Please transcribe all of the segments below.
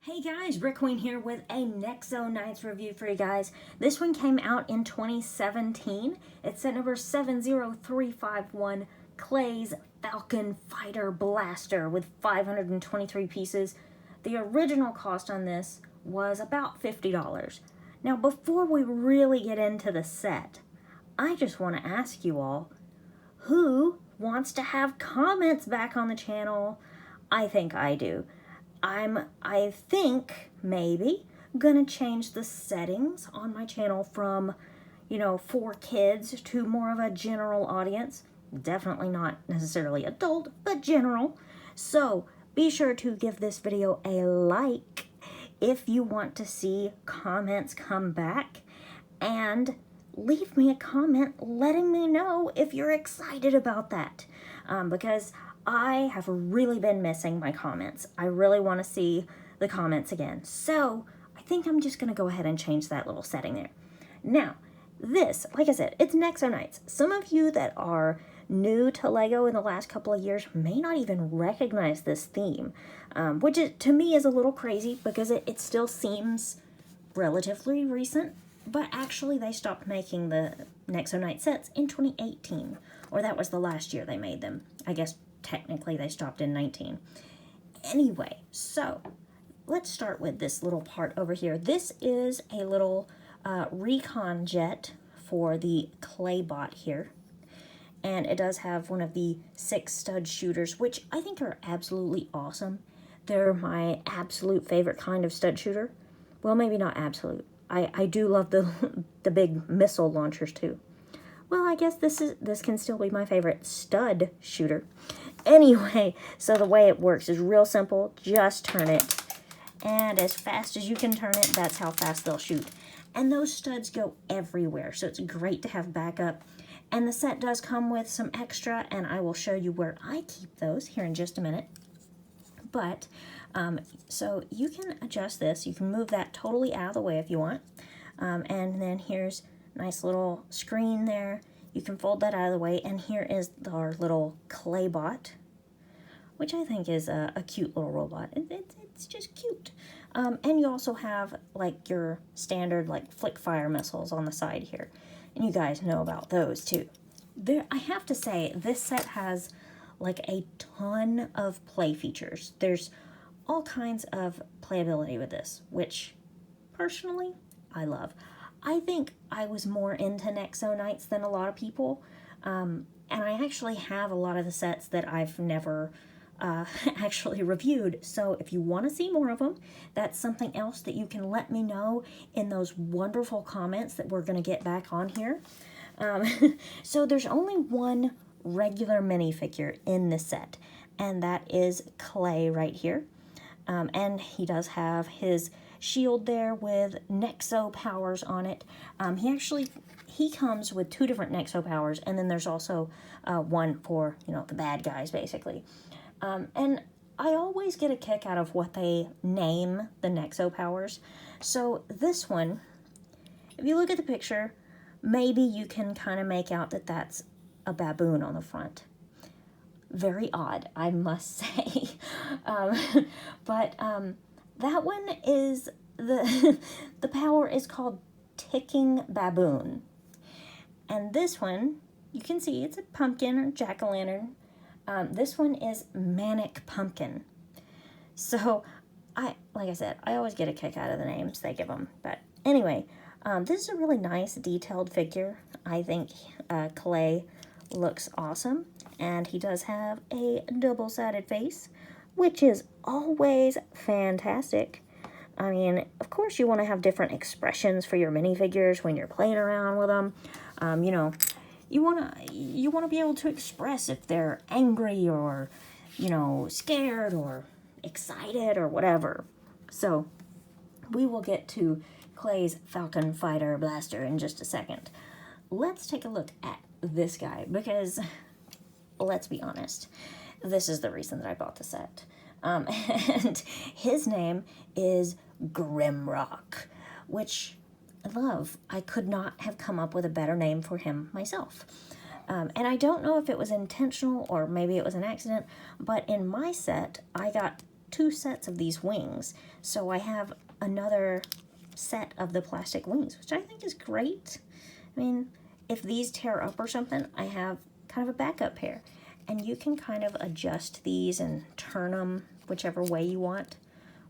Hey guys, Brick Queen here with a Nexo Knights review for you guys. This one came out in 2017. It's set number 70351, Clay's Falcon Fighter Blaster with 523 pieces. The original cost on this was about $50. Now before we really get into the set, I just want to ask you all, who wants to have comments back on the channel? I think I do. I think maybe gonna change the settings on my channel from, for kids to more of a general audience. Definitely not necessarily adult, but general. So be sure to give this video a like if you want to see comments come back, and leave me a comment letting me know if you're excited about that, because I have really been missing my comments. I really want to see the comments again. So I think I'm just going to go ahead and change that little setting there. Now, this, like I said, it's Nexo Knights. Some of you that are new to LEGO in the last couple of years may not even recognize this theme, which to me is a little crazy because it still seems relatively recent, but actually they stopped making the Nexo Knight sets in 2018, or that was the last year they made them. I guess technically they stopped in 19. Anyway, so let's start with this little part over here. This is a little recon jet for the Claybot here. And it does have one of the 6 stud shooters, which I think are absolutely awesome. They're my absolute favorite kind of stud shooter. Well, maybe not absolute. I do love the big missile launchers too. Well, I guess this can still be my favorite stud shooter. Anyway, so the way it works is real simple. Just turn it, and as fast as you can turn it, that's how fast they'll shoot. And those studs go everywhere, so it's great to have backup. And the set does come with some extra, and I will show you where I keep those here in just a minute. But, so you can adjust this. You can move that totally out of the way if you want. And then here's a nice little screen there. You can fold that out of the way, and here is our little Claybot, which I think is a cute little robot. It's just cute. And you also have like your standard like flick fire missiles on the side here. And you guys know about those too. I have to say, this set has like a ton of play features. There's all kinds of playability with this, which personally I love. I think I was more into Nexo Knights than a lot of people, and I actually have a lot of the sets that I've never actually reviewed. So if you want to see more of them, that's something else that you can let me know in those wonderful comments that we're going to get back on here. So there's only one regular minifigure in this set, and that is Clay right here. And he does have his shield there with Nexo powers on it. He comes with 2 different Nexo powers, and then there's also one for, the bad guys, basically. And I always get a kick out of what they name the Nexo powers. So this one, if you look at the picture, maybe you can kind of make out that that's a baboon on the front. Very odd, I must say. That one is, the power is called Ticking Baboon. And this one, you can see it's a pumpkin or jack-o'-lantern. This one is Manic Pumpkin. So, like I said, I always get a kick out of the names they give them. But anyway, this is a really nice detailed figure. I think Clay looks awesome. And he does have a double-sided face, which is always fantastic. I mean, of course you want to have different expressions for your minifigures when you're playing around with them. You want to be able to express if they're angry or, scared or excited or whatever. So we will get to Clay's Falcon Fighter Blaster in just a second. Let's take a look at this guy, because let's be honest, this is the reason that I bought the set. And his name is Grimrock, which I love. I could not have come up with a better name for him myself. And I don't know if it was intentional or maybe it was an accident, but in my set, I got 2 sets of these wings. So I have another set of the plastic wings, which I think is great. I mean, if these tear up or something, I have kind of a backup pair. And you can kind of adjust these and turn them whichever way you want,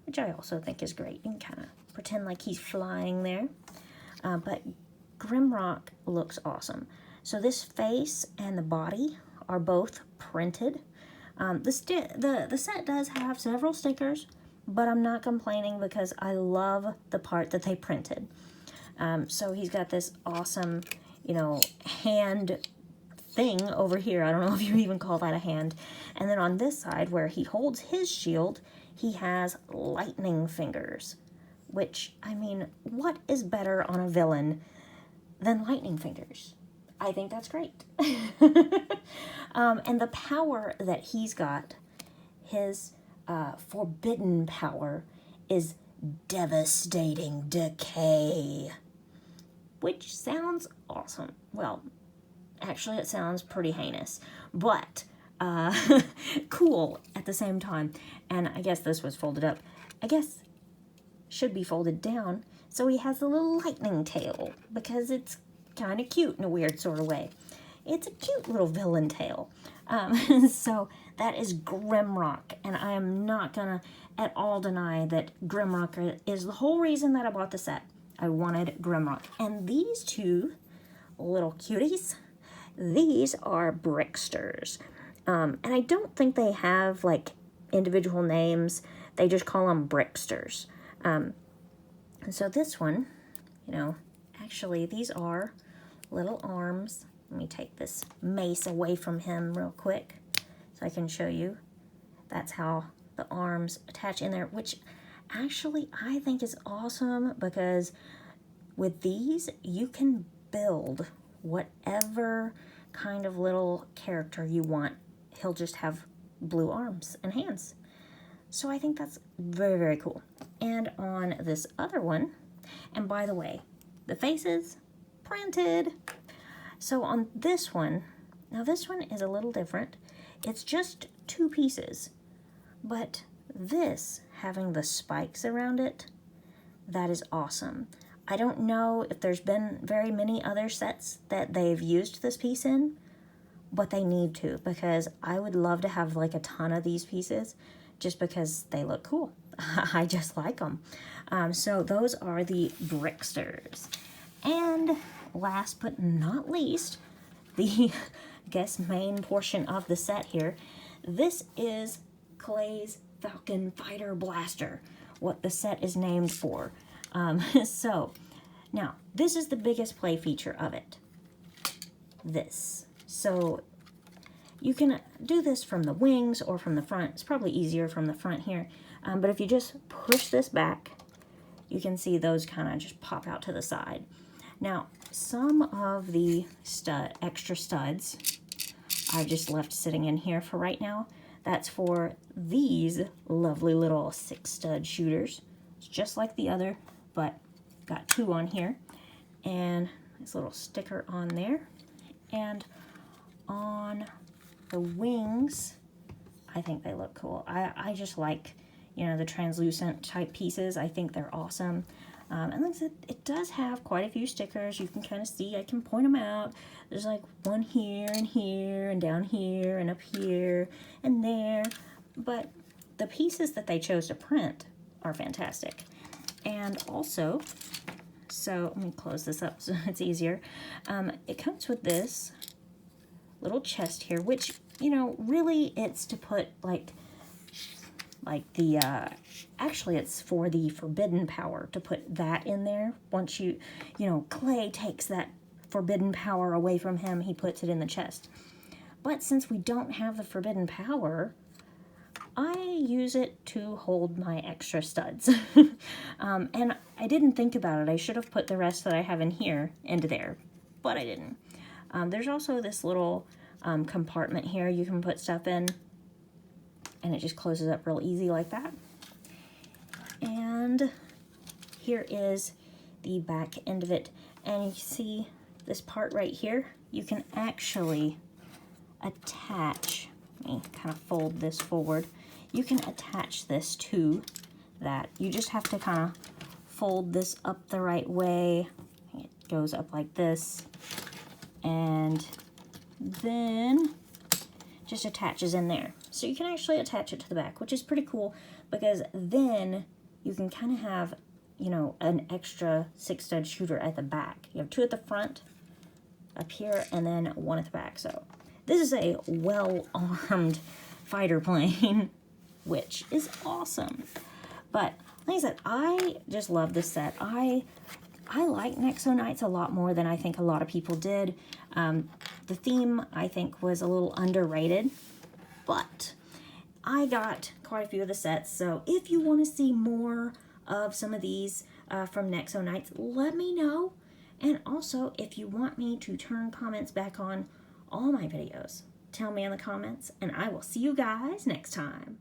which I also think is great. You can kind of pretend like he's flying there. But Grimrock looks awesome. So this face and the body are both printed. The set does have several stickers, but I'm not complaining because I love the part that they printed. So he's got this awesome, you know, hand thing over here. I don't know if you even call that a hand. And then on this side where he holds his shield, he has lightning fingers, which, I mean, what is better on a villain than lightning fingers? I think that's great. And the power that he's got, his forbidden power, is devastating decay, which sounds awesome. Well, actually, it sounds pretty heinous, but cool at the same time. And I guess this was folded up. I guess should be folded down. So he has a little lightning tail because it's kind of cute in a weird sort of way. It's a cute little villain tail. So that is Grimrock, and I am not gonna at all deny that Grimrock is the whole reason that I bought the set. I wanted Grimrock. And these 2 little cuties, these are Bricksters. And I don't think they have like individual names. They just call them Bricksters. And so this one, you know, actually these are little arms. Let me take this mace away from him real quick so I can show you. That's how the arms attach in there, which actually I think is awesome because with these you can build whatever kind of little character you want. He'll just have blue arms and hands. So I think that's very, very cool. And on this other one, and by the way, the faces printed. So on this one, now this one is a little different. It's just 2 pieces, but this having the spikes around it, that is awesome. I don't know if there's been very many other sets that they've used this piece in, but they need to, because I would love to have like a ton of these pieces just because they look cool. I just like them. So those are the Bricksters. And last but not least, the I guess main portion of the set here, this is Clay's Falcon Fighter Blaster, what the set is named for. So now this is the biggest play feature of it, this. So you can do this from the wings or from the front. It's probably easier from the front here. But if you just push this back, you can see those kind of just pop out to the side. Now, some of the extra studs I've just left sitting in here for right now. That's for these lovely little 6-stud shooters. It's just like the other, but got 2 on here. And this little sticker on there. And on the wings, I think they look cool. I just like, you know, the translucent type pieces. I think they're awesome. And like I said, it does have quite a few stickers. You can kind of see, I can point them out. There's like one here and down here and up here and there. But the pieces that they chose to print are fantastic. And also, so let me close this up so it's easier. It comes with this little chest here, which, you know, really it's to put like the, actually it's for the forbidden power, to put that in there. Once you know, Clay takes that forbidden power away from him, he puts it in the chest. But since we don't have the forbidden power, I use it to hold my extra studs. And I didn't think about it. I should have put the rest that I have in here into there, but I didn't. There's also this little compartment here you can put stuff in, and it just closes up real easy like that. And here is the back end of it, and you see this part right here, you can actually attach, let me kind of fold this forward, you can attach this to that. You just have to kind of fold this up the right way. It goes up like this, and then just attaches in there. So you can actually attach it to the back, which is pretty cool, because then you can kind of have, you know, an extra 6-stud shooter at the back. You have 2 at the front, up here, and then 1 at the back. So this is a well-armed fighter plane, which is awesome. But like I said, I just love this set. I like Nexo Knights a lot more than I think a lot of people did. The theme, I think, was a little underrated, but I got quite a few of the sets, so if you want to see more of some of these from Nexo Knights, let me know. And also, if you want me to turn comments back on all my videos, tell me in the comments, and I will see you guys next time.